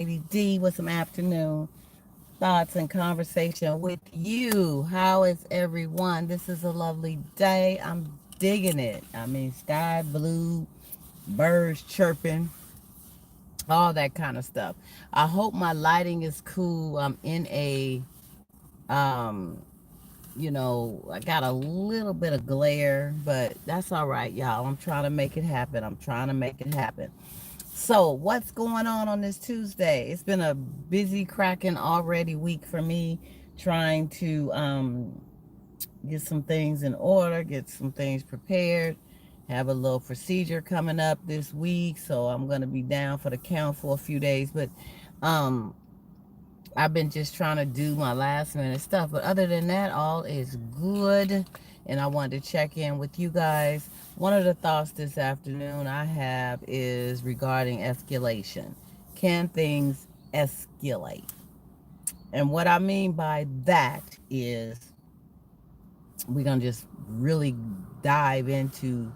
Lady D with some afternoon thoughts and conversation with you. How is everyone? This is a lovely day. I'm digging it. I mean, sky blue, birds chirping, all that kind of stuff. I hope my lighting is cool. I'm in a, um, I got a little bit of glare, but that's all right, y'all. I'm trying to make it happen. I'm trying to make it happen. So, what's going on this Tuesday? It's been a busy, cracking already week for me, trying to get some things in order, get some things prepared. Have a little procedure coming up this week, so I'm gonna be down for the count for a few days. But um, I've been just trying to do my last minute stuff. But other than that, all is good. And I wanted to check in with you guys. One of the thoughts this afternoon I have is regarding escalation. Can things escalate? And what I mean by that is we're going to just really dive into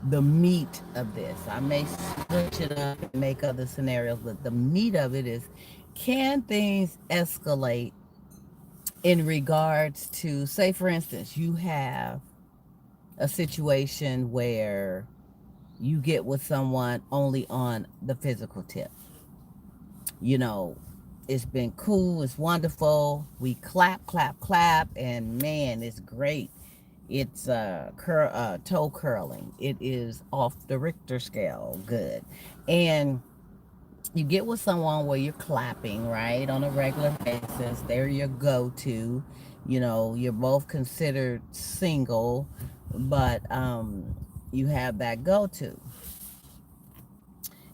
the meat of this. I may switch it up and make other scenarios, but the meat of it is, can things escalate in regards to, say, for instance, you have a situation where you get with someone only on the physical tip. You know, it's been cool, it's wonderful. We clap, clap, clap, and man, it's great. It's toe curling. It is off the Richter scale, good. And you get with someone where you're clapping, right, on a regular basis. They're your go-to. You're both considered single, but you have that go-to.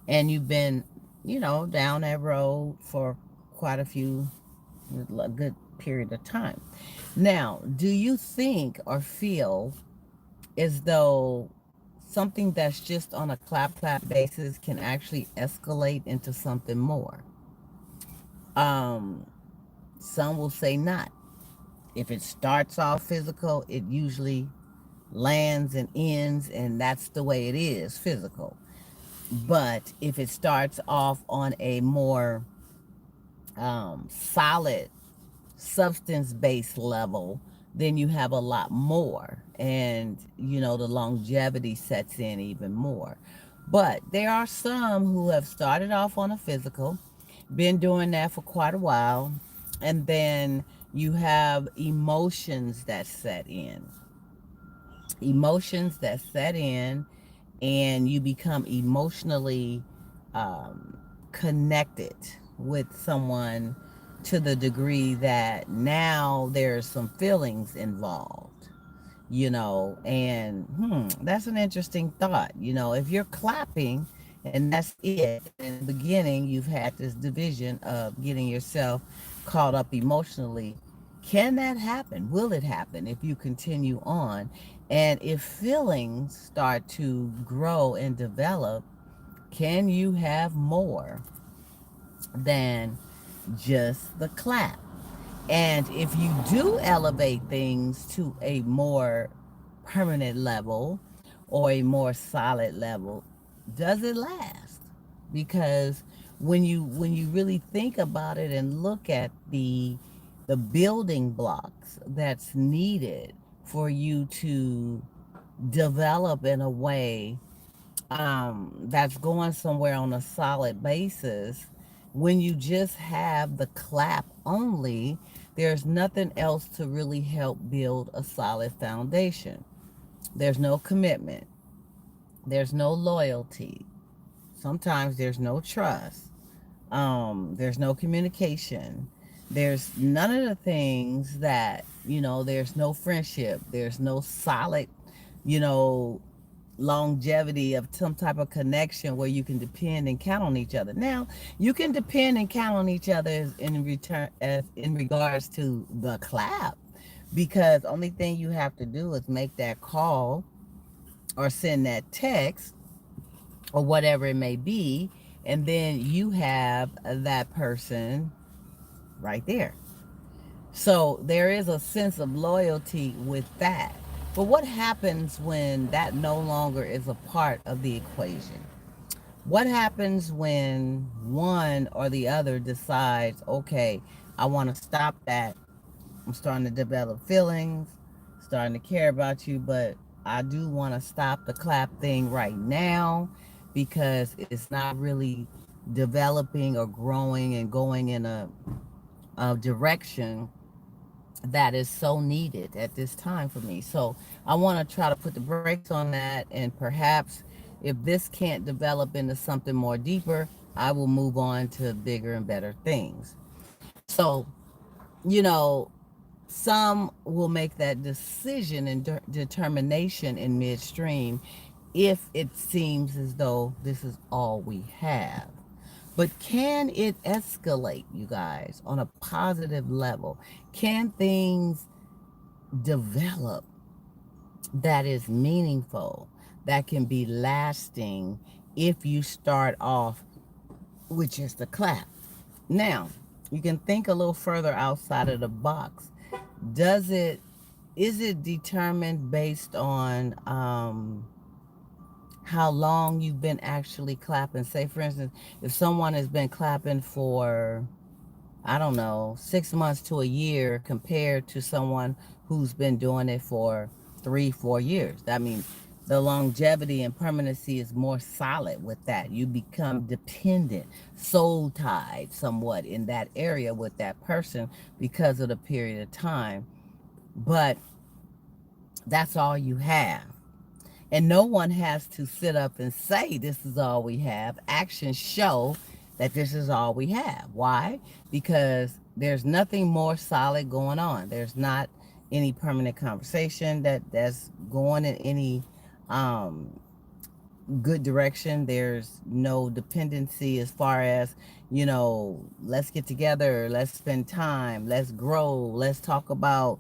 And you've been, down that road for quite a good period of time. Now, do you think or feel as though something that's just on a clap clap basis can actually escalate into something more? Um, some will say not. If it starts off physical, it usually lands and ends, and that's the way it is, physical. But if it starts off on a more solid substance based level, then you have a lot more. And, the longevity sets in even more. But there are some who have started off on a physical, been doing that for quite a while, and then you have emotions that set in. Emotions that set in, and you become emotionally connected with someone to the degree that now there's some feelings involved, and that's an interesting thought. If you're clapping and that's it, and in the beginning you've had this division of getting yourself caught up emotionally, can that happen? Will it happen if you continue on? And if feelings start to grow and develop, can you have more than just the clap? And if you do elevate things to a more permanent level or a more solid level, does it last? Because when you really think about it and look at the building blocks that's needed for you to develop in a way that's going somewhere on a solid basis, when you just have the clap only, there's nothing else to really help build a solid foundation. There's no commitment, there's no loyalty, sometimes there's no trust, there's no communication, there's none of the things that, there's no friendship, there's no solid, you know longevity of some type of connection where you can depend and count on each other. Now, you can depend and count on each other in return, as in regards to the clap, because only thing you have to do is make that call or send that text or whatever it may be, and then you have that person right there. So there is a sense of loyalty with that. But what happens when that no longer is a part of the equation? What happens when one or the other decides, okay, I want to stop that. I'm starting to develop feelings, starting to care about you, but I do want to stop the clap thing right now because it's not really developing or growing and going in a direction that is so needed at this time for me. So I want to try to put the brakes on that, and perhaps if this can't develop into something more deeper, I will move on to bigger and better things. So, you know, some will make that decision and determination in midstream if it seems as though this is all we have. But can it escalate, you guys, on a positive level? Can things develop that is meaningful, that can be lasting if you start off with just a clap? Now, you can think a little further outside of the box. Does it is it determined based on how long you've been actually clapping? Say, for instance, if someone has been clapping for, I don't know, 6 months to a year compared to someone who's been doing it for 3, 4 years. I mean, the longevity and permanency is more solid with that. You become dependent, soul tied somewhat in that area with that person because of the period of time. But that's all you have. And no one has to sit up and say this is all we have. Actions show that this is all we have. Why? Because there's nothing more solid going on. There's not any permanent conversation that's going in any um, good direction. There's no dependency as far as, let's get together, let's spend time, let's grow, let's talk about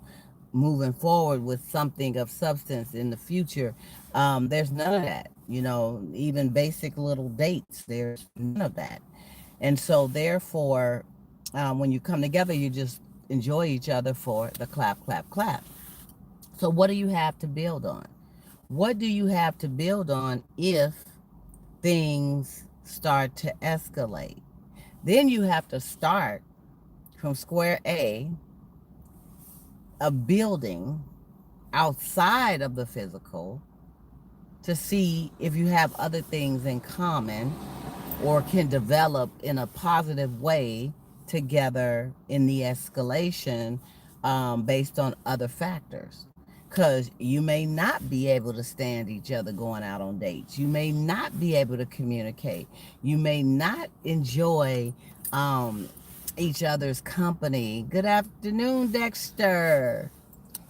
moving forward with something of substance in the future. There's none of that. Even basic little dates, there's none of that. And so, therefore, when you come together, you just enjoy each other for the clap, clap, clap. So, what do you have to build on? What do you have to build on if things start to escalate? Then you have to start from square A of building outside of the physical to see if you have other things in common or can develop in a positive way together in the escalation, based on other factors. Because you may not be able to stand each other going out on dates. You may not be able to communicate. You may not enjoy each other's company. Good afternoon, Dexter.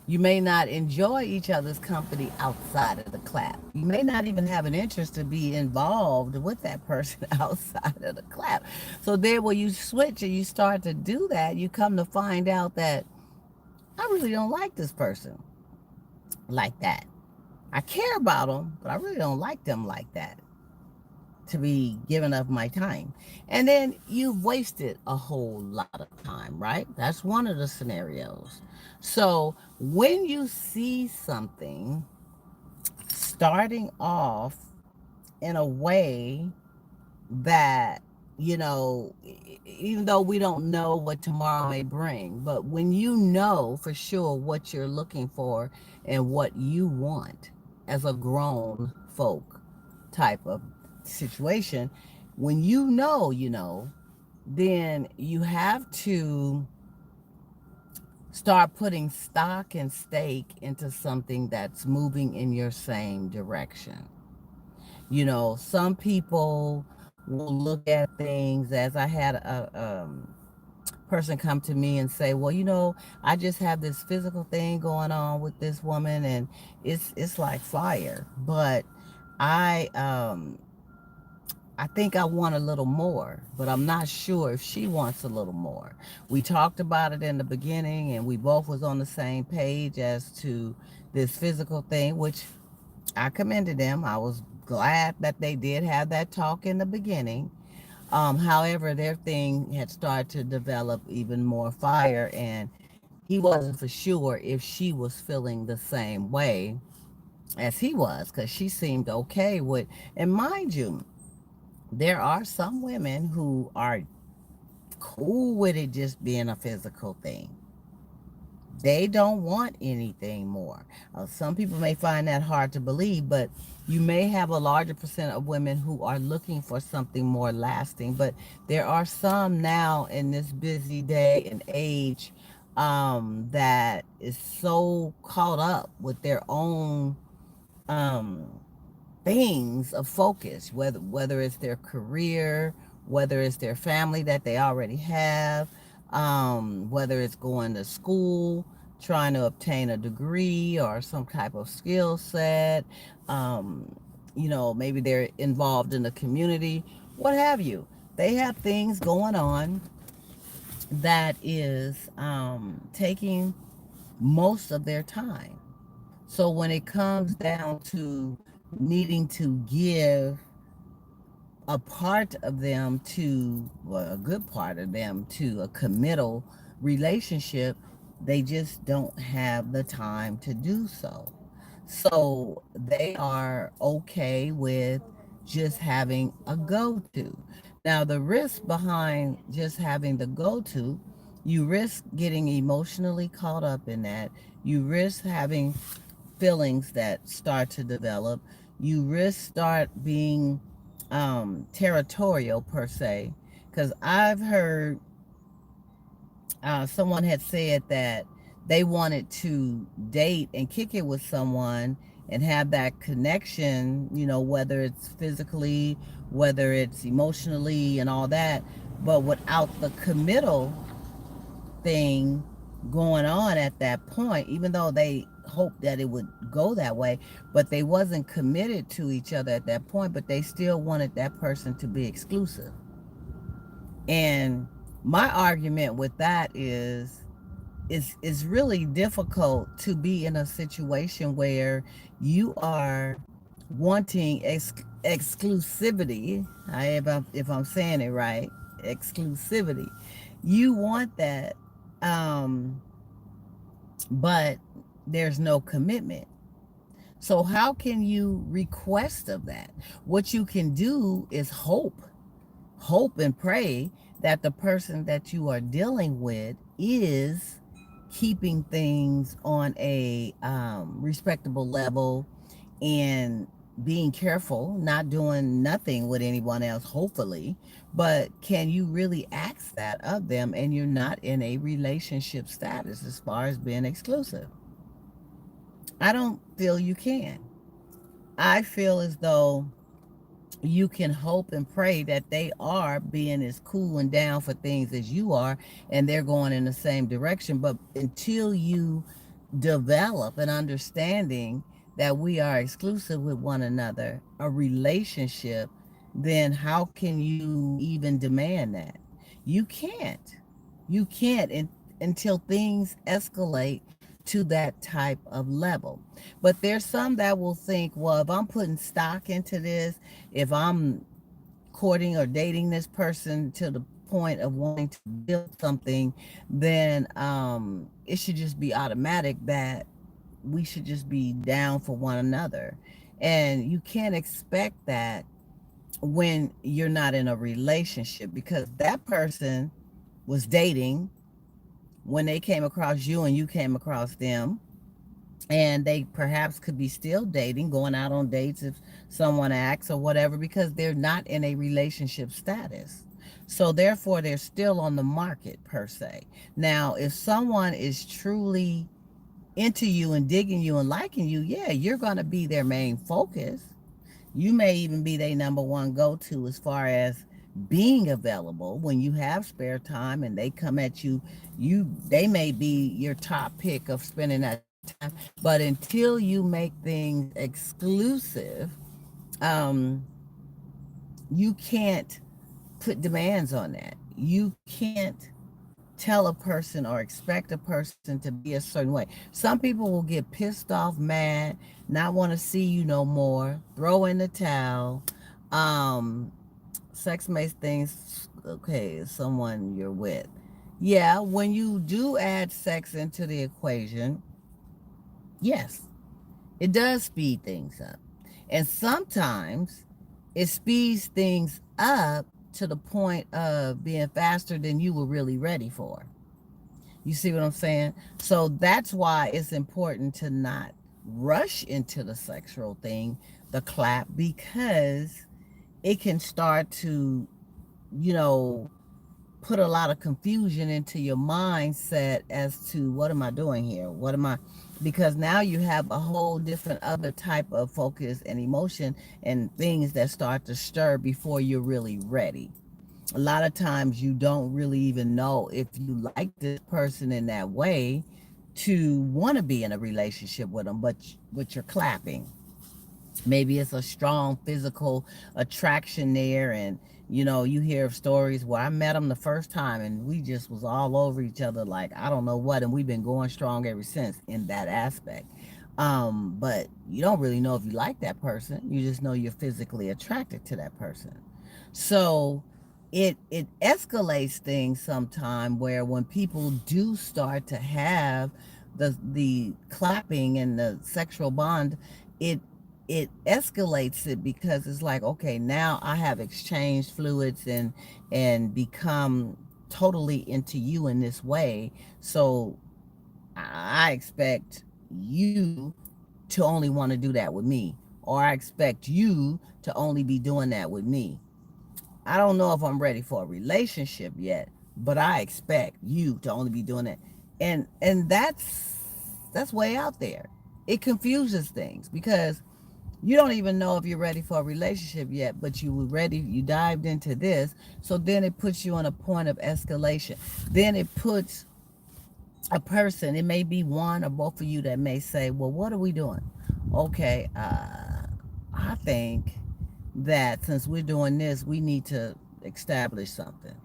You may not enjoy each other's company outside of the clap. You may not even have an interest to be involved with that person outside of the clap. So there, when you switch and you start to do that, you come to find out that I really don't like this person like that. I care about them, but I really don't like them like that to be giving up my time. And then you've wasted a whole lot of time, right? That's one of the scenarios. So when you see something starting off in a way that, even though we don't know what tomorrow may bring, but when you know for sure what you're looking for and what you want as a grown folk type of situation, when then you have to start putting stock and stake into something that's moving in your same direction. Some people will look at things as I had a person come to me and say, well, I just have this physical thing going on with this woman, and it's like fire, but I I think I want a little more, but I'm not sure if she wants a little more. We talked about it in the beginning, and we both was on the same page as to this physical thing, which I commended them. I was glad that they did have that talk in the beginning. However, their thing had started to develop even more fire, and he wasn't for sure if she was feeling the same way as he was, because she seemed okay with, and mind you, There are some women who are cool with it just being a physical thing. They don't want anything more. Some people may find that hard to believe, but you may have a larger percent of women who are looking for something more lasting. But there are some now in this busy day and age that is so caught up with their own um, things of focus, whether it's their career, whether it's their family that they already have, whether it's going to school, trying to obtain a degree or some type of skill set, um, maybe they're involved in the community, what have you. They have things going on that is taking most of their time. So when it comes down to needing to give a part of them to, well, a good part of them to a committal relationship, they just don't have the time to do so. So they are okay with just having a go to. Now, the risk behind just having the go to, you risk getting emotionally caught up in that. You risk having feelings that start to develop. You risk start being territorial per se, because I've heard someone had said that they wanted to date and kick it with someone and have that connection, whether it's physically, whether it's emotionally and all that, but without the committal thing going on at that point, even though they hoped that it would go that way, but they wasn't committed to each other at that point, but they still wanted that person to be exclusive. And my argument with that is it's really difficult to be in a situation where you are wanting exclusivity. If I'm saying it right, exclusivity. You want that, um, but there's no commitment. So how can you request of that? What you can do is hope and pray that the person that you are dealing with is keeping things on a respectable level and being careful, not doing nothing with anyone else, hopefully. But can you really ask that of them and you're not in a relationship status as far as being exclusive? I don't feel you can. I feel as though you can hope and pray that they are being as cool and down for things as you are and they're going in the same direction. But until you develop an understanding that we are exclusive with one another, a relationship, then how can you even demand that? You can't. You can't until things escalate to that type of level. But there's some that will think, well, if I'm putting stock into this, if I'm courting or dating this person to the point of wanting to build something, then it should just be automatic that we should just be down for one another. And you can't expect that when you're not in a relationship, because that person was dating when they came across you and you came across them, and they perhaps could be still dating, going out on dates if someone asks or whatever, because they're not in a relationship status. So therefore they're still on the market per se. Now if someone is truly into you and digging you and liking you, yeah, you're going to be their main focus. You may even be their number one go-to as far as being available when you have spare time and they come at you. They may be your top pick of spending that time. But until you make things exclusive, um, you can't put demands on that. You can't tell a person or expect a person to be a certain way. Some people will get pissed off, mad, not want to see you no more, throw in the towel. Um, Sex makes things okay, someone you're with. Yeah, when you do add sex into the equation, yes, it does speed things up. And sometimes it speeds things up to the point of being faster than you were really ready for. You see what I'm saying? So that's why it's important to not rush into the sexual thing, the clap, because it can start to, you know, put a lot of confusion into your mindset as to what am I doing here? What am I? Because now you have a whole different other type of focus and emotion and things that start to stir before you're really ready. A lot of times you don't really even know if you like this person in that way to want to be in a relationship with them, but you're clapping. Maybe it's a strong physical attraction there, and you hear of stories where I met him the first time and we just was all over each other like I don't know what, and we've been going strong ever since in that aspect. But you don't really know if you like that person, you just know you're physically attracted to that person. So it escalates things sometime where when people do start to have the clapping and the sexual bond, it it escalates it because it's like, okay, now I have exchanged fluids and become totally into you in this way. So I expect you to only want to do that with me, or I expect you to only be doing that with me. I don't know if I'm ready for a relationship yet, but I expect you to only be doing it. And that's way out there. It confuses things because you don't even know if you're ready for a relationship yet, but you were ready, you dived into this. So then it puts you on a point of escalation. Then it puts a person, it may be one or both of you that may say, well, what are we doing? Okay, I think that since we're doing this, we need to establish something.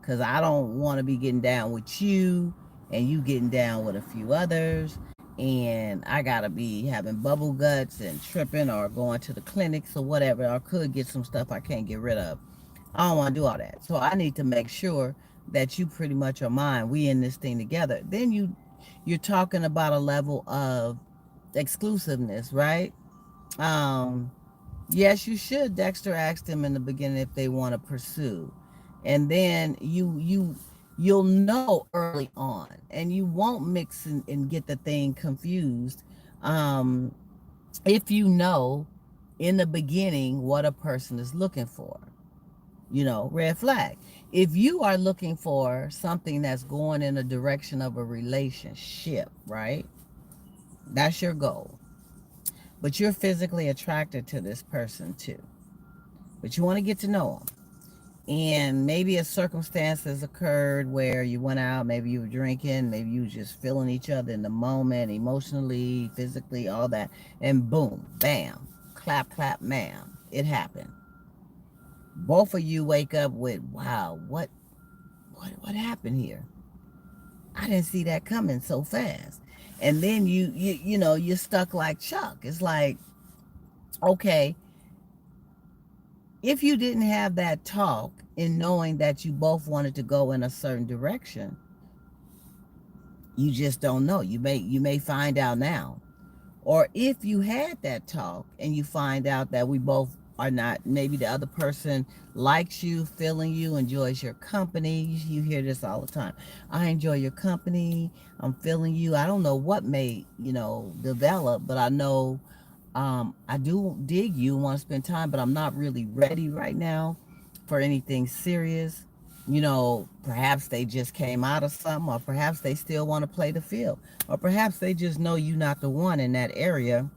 Because I don't want to be getting down with you and you getting down with a few others. And I got to be having bubble guts and tripping or going to the clinics or whatever, or could get some stuff I can't get rid of. I don't want to do all that. So I need to make sure that you pretty much are mine. We in this thing together. Then you're talking about a level of exclusiveness, right? Um, yes, you should. Dexter asked them in the beginning if they want to pursue, and then you'll know early on, and you won't mix and get the thing confused. Um, if you know in the beginning what a person is looking for, red flag. If you are looking for something that's going in the direction of a relationship, right? That's your goal. But you're physically attracted to this person too. But you want to get to know them. And maybe a circumstance has occurred where you went out, maybe you were drinking, maybe you were just feeling each other in the moment, emotionally, physically, all that. And boom, bam, clap, clap, ma'am. It happened. Both of you wake up with, wow, what happened here? I didn't see that coming so fast. And then you're stuck like Chuck. It's like, okay, if you didn't have that talk in knowing that you both wanted to go in a certain direction, you just don't know. You may find out now. Or if you had that talk and you find out that we both are not, maybe the other person likes you, feeling you, enjoys your company. You hear this all the time. I enjoy your company. I'm feeling you. I don't know what may, develop, but I know I do dig you, want to spend time, but I'm not really ready right now for anything serious. Perhaps they just came out of something, or perhaps they still want to play the field, or perhaps they just know you're not the one in that area,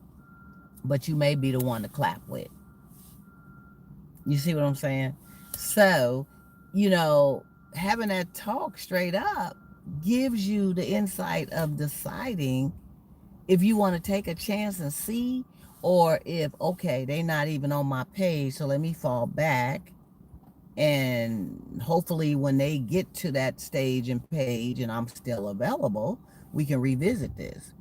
but you may be the one to clap with. You see what I'm saying? So, you know, having that talk straight up gives you the insight of deciding if you want to take a chance and see, or if, okay, they're not even on my page, so let me fall back. And hopefully, when they get to that stage and page and I'm still available, we can revisit this.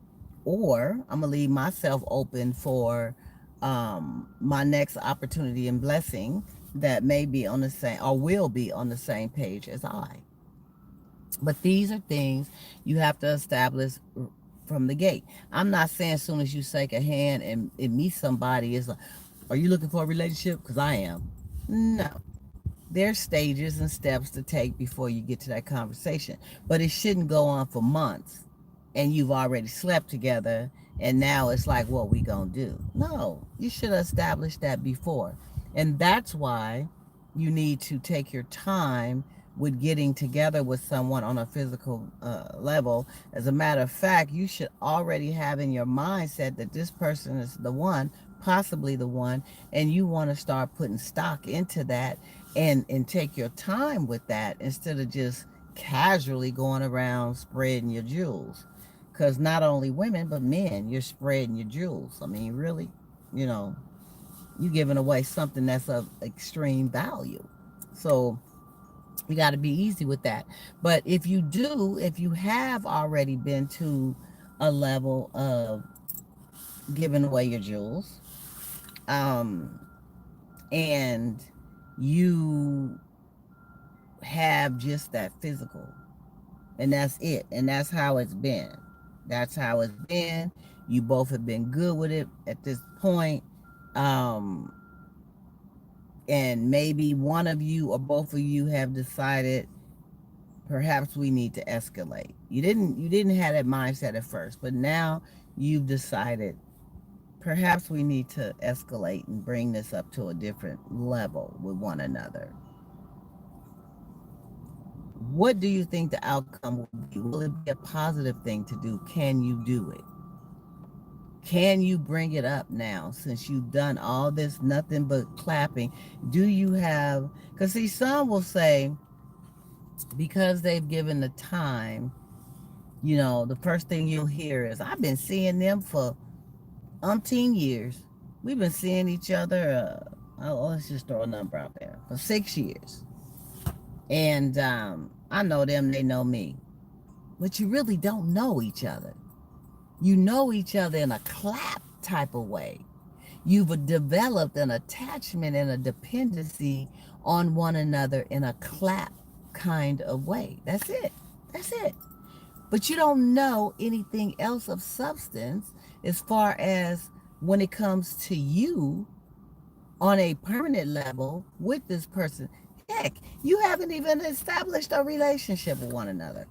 Or I'm going to leave myself open for my next opportunity and blessing that may be on the same or will be on the same page as I. But these are things you have to establish from the gate. I'm not saying as soon as you shake a hand and meet somebody, it's like, are you looking for a relationship? Because I am. No. there's stages and steps to take before you get to that conversation, but it shouldn't go on for months and you've already slept together and now it's like, what we gonna do? No, you should have established that before. And that's why you need to take your time with getting together with someone on a physical level. As a matter of fact, you should already have in your mindset that this person is the one, possibly the one, and you want to start putting stock into that and take your time with that instead of just casually going around spreading your jewels. Because not only women, but men, you're spreading your jewels. I mean, really, you know, you're giving away something that's of extreme value. So you got to be easy with that. But if you have already been to a level of giving away your jewels, um, and you have just that physical, and that's it, and that's how it's been. That's how it's been. You both have been good with it at this point. Um, and maybe one of you or both of you have decided perhaps we need to escalate. You didn't have that mindset at first, but now you've decided perhaps we need to escalate and bring this up to a different level with one another. What do you think the outcome will be? Will it be a positive thing to do? Can you do it? Can you bring it up now since you've done all this nothing but clapping? Do you have, because see, some will say because they've given the time, you know, the first thing you'll hear is, I've been seeing them for umpteen years. We've been seeing each other, let's just throw a number out there, for 6 years. And I know them, they know me. But you really don't know each other. You know each other in a clap type of way. You've developed an attachment and a dependency on one another in a clap kind of way. That's it. That's it. But you don't know anything else of substance as far as when it comes to you on a permanent level with this person. Heck, you haven't even established a relationship with one another.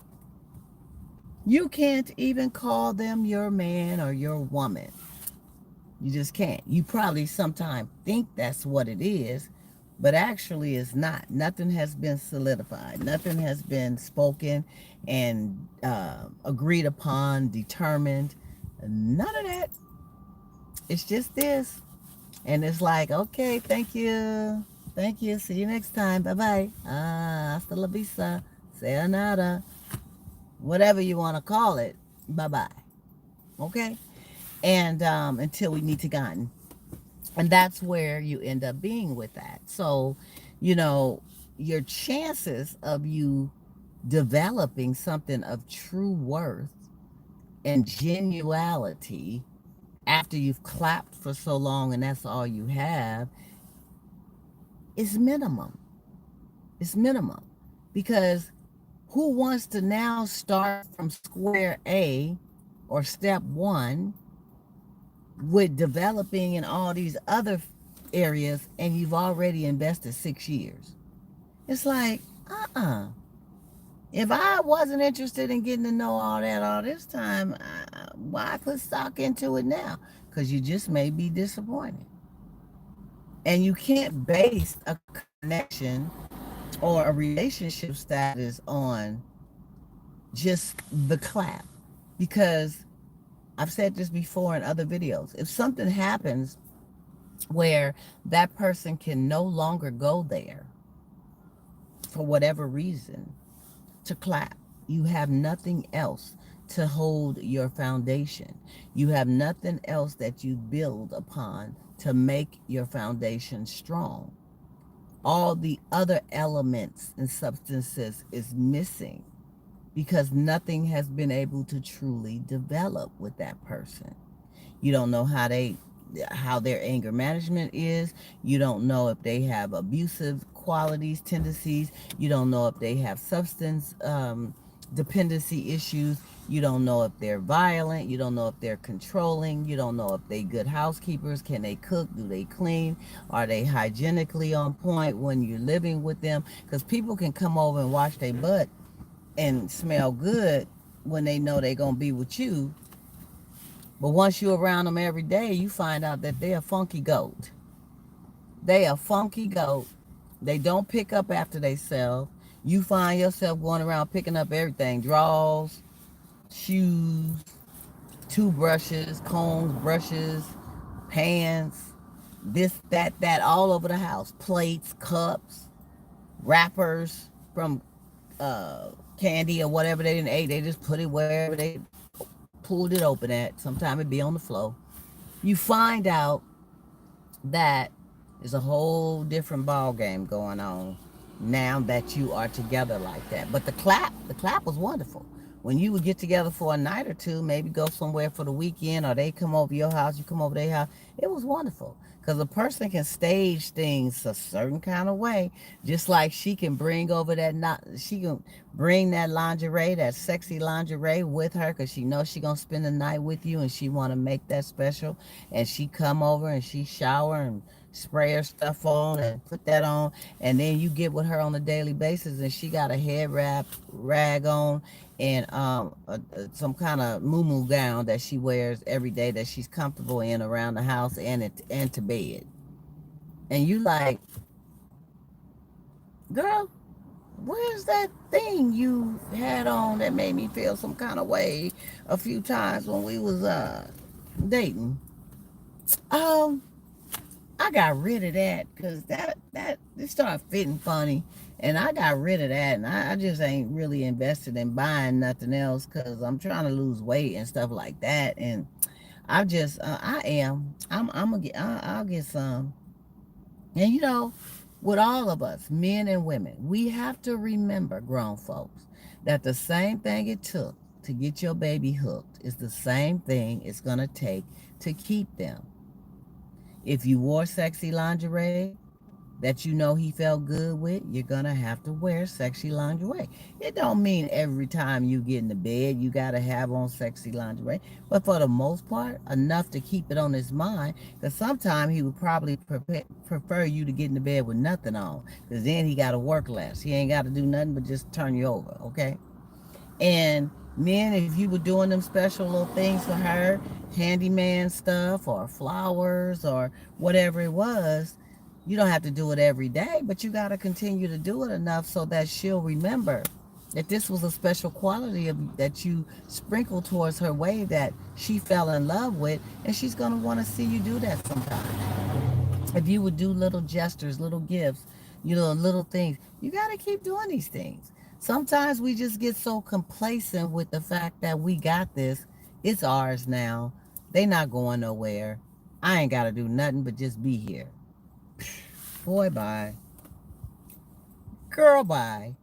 You can't even call them your man or your woman. You just can't. You probably sometimes think that's what it is, but actually it's not. Nothing has been solidified. Nothing has been spoken and agreed upon, determined. None of that. It's just this. And it's like, okay, thank you. Thank you. See you next time. Bye-bye. Hasta la vista. Sayonara. Whatever you want to call it. Bye-bye. Okay? And until we meet again. And that's where you end up being with that. So, you know, your chances of you developing something of true worth and genuality after you've clapped for so long and that's all you have is minimum. It's minimum. Because who wants to now start from square A or step one with developing in all these other areas and you've already invested 6 years? It's like, if I wasn't interested in getting to know all that all this time, why put stock into it now? Because you just may be disappointed. And you can't base a connection or a relationship status on just the clap. Because I've said this before in other videos. If something happens where that person can no longer go there for whatever reason to clap, you have nothing else to hold your foundation. You have nothing else that you build upon to make your foundation strong. All the other elements and substances is missing because nothing has been able to truly develop with that person. You don't know how their anger management is. You don't know if they have abusive qualities, tendencies. You don't know if they have substance dependency issues. You don't know if they're violent. You don't know if they're controlling. You don't know if they good housekeepers. Can they cook? Do they clean? Are they hygienically on point when you're living with them? Because people can come over and wash their butt and smell good when they know they're going to be with you. But once you're around them every day, you find out that they're a funky goat. They a funky goat. They don't pick up after themselves. You find yourself going around picking up everything: drawers, shoes, toothbrushes, combs, brushes, pans, this, that, all over the house. Plates, cups, wrappers from candy or whatever they didn't eat. They just put it wherever they pulled it open at. Sometimes it be on the floor. You find out that is a whole different ball game going on now that you are together like that. But the clap was wonderful. When you would get together for a night or two, maybe go somewhere for the weekend, or they come over your house, you come over their house, it was wonderful. Because a person can stage things a certain kind of way, just like she can bring over that, not she can bring that lingerie, that sexy lingerie with her, because she knows she gonna spend the night with you and she want to make that special. And she come over and she shower and spray her stuff on and put that on, and then you get with her on a daily basis and she got a head wrap rag on and some kind of moo gown that she wears every day that she's comfortable in around the house and to bed. And you like, girl, where's that thing you had on that made me feel some kind of way a few times when we was dating? um I got rid of that because that it started fitting funny, and I got rid of that, and I just ain't really invested in buying nothing else because I'm trying to lose weight and stuff like that, and I just I'm gonna get I'll get some, and with all of us, men and women, we have to remember, grown folks, that the same thing it took to get your baby hooked is the same thing it's gonna take to keep them. If you wore sexy lingerie that you know he felt good with, you're gonna have to wear sexy lingerie. It don't mean every time you get in the bed you gotta have on sexy lingerie, but for the most part, enough to keep it on his mind. Because sometimes he would probably prefer you to get in the bed with nothing on, because then he gotta work less. He ain't gotta do nothing but just turn you over, okay? And men, if you were doing them special little things for her, handyman stuff or flowers or whatever it was, you don't have to do it every day, but you got to continue to do it enough so that she'll remember that this was a special quality that you sprinkled towards her way that she fell in love with, and she's going to want to see you do that sometime. If you would do little gestures, little gifts, little things, you got to keep doing these things. Sometimes we just get so complacent with the fact that we got this. It's ours now. They not going nowhere. I ain't got to do nothing but just be here. Boy, bye. Girl, bye.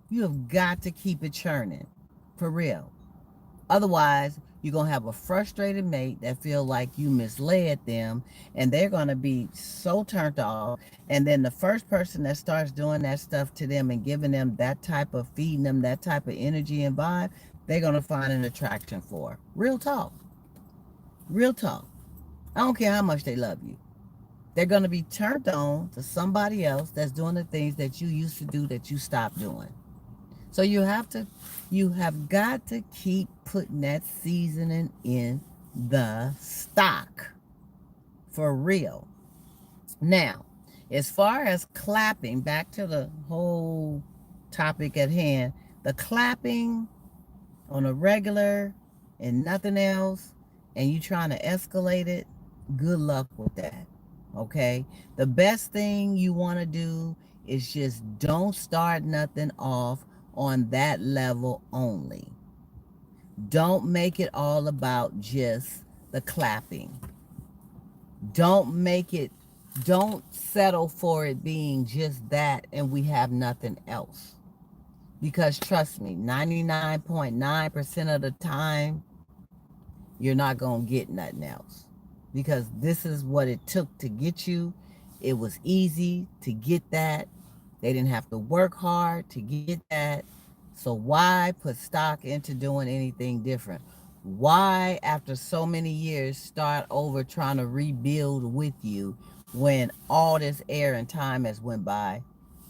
You have got to keep it churning. For real. Otherwise, you're going to have a frustrated mate that feel like you misled them, and they're going to be so turned off. And then the first person that starts doing that stuff to them and giving them that type of, feeding them that type of energy and vibe, they're going to find an attraction for. Real talk. Real talk. I don't care how much they love you. They're going to be turned on to somebody else that's doing the things that you used to do that you stopped doing. So you have got to keep putting that seasoning in the stock. For real. Now, as far as clapping, back to the whole topic at hand, the clapping on a regular and nothing else, and you trying to escalate it, good luck with that. Okay? The best thing you want to do is just don't start nothing off on that level only. Don't make it all about just the clapping. Don't settle for it being just that and we have nothing else. Because trust me, 99.9% of the time, you're not going to get nothing else. Because this is what it took to get you. It was easy to get that. They didn't have to work hard to get that. So why put stock into doing anything different? Why, after so many years, start over trying to rebuild with you when all this air and time has went by?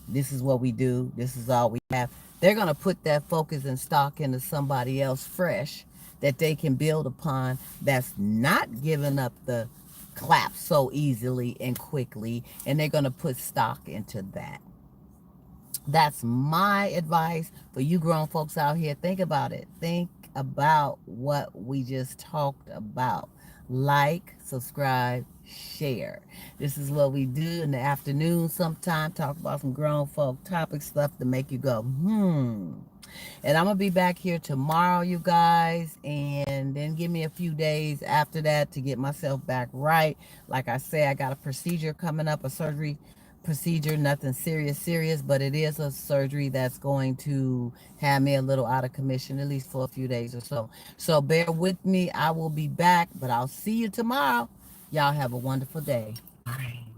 This is what we do. This is all we have. They're going to put that focus and stock into somebody else fresh that they can build upon, that's not giving up the clap so easily and quickly, and they're going to put stock into that. That's my advice for you grown folks out here. Think about it. Think about what we just talked about. Like, subscribe, share. This is what we do in the afternoon sometime. Talk about some grown folk topic stuff to make you go, And I'm going to be back here tomorrow, you guys. And then give me a few days after that to get myself back right. Like I say, I got a procedure coming up, a surgery procedure, nothing serious, but it is a surgery that's going to have me a little out of commission, at least for a few days or so. So bear with me. I will be back, but I'll see you tomorrow. Y'all have a wonderful day. Bye.